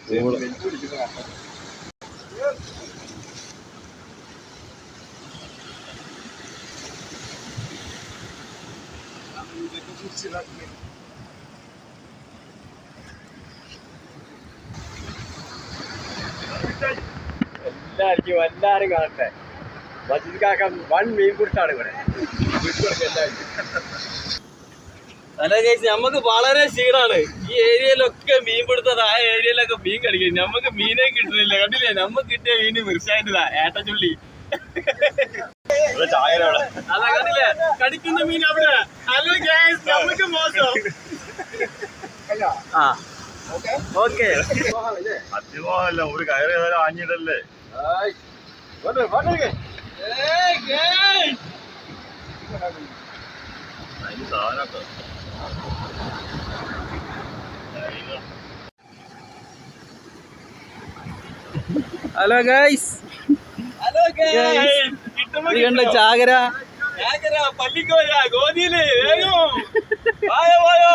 എല്ലാരും കാണട്ടെ. മജീദ് കാക്ക വൺ മീൻ പിടുത്താണ് ഇവിടെ. അല്ല കേസ് നമുക്ക് വളരെ ക്ഷീണാണ്. ഈ ഏരിയയിലൊക്കെ മീൻ പിടുത്തത്, ആ ഏരിയയിലൊക്കെ മീൻ കടിക്കും. നമുക്ക് മീനെ കിട്ടുന്നില്ല. കണ്ടില്ലേ, നമുക്ക് കിട്ടിയ മീന് തീർച്ചയായിട്ടാ ഏട്ടച്ചുള്ളി. അതാ കണ്ടില്ലേ, കടിക്കുന്ന മീൻ അവിടെ. ഹലോ ഗൈസ്, നമുക്ക് മോശം. ഓക്കെ അത്യമാവല്ല, ഒരു കയറി ഏതായാലും ആഞ്ഞിടല്ലേ. സാധനട്ടോ ഹലോ ഗൈസ്, കണ്ട ചാകര പള്ളിക്കോയ ഗോതിയില് വേഗം വായോ വായോ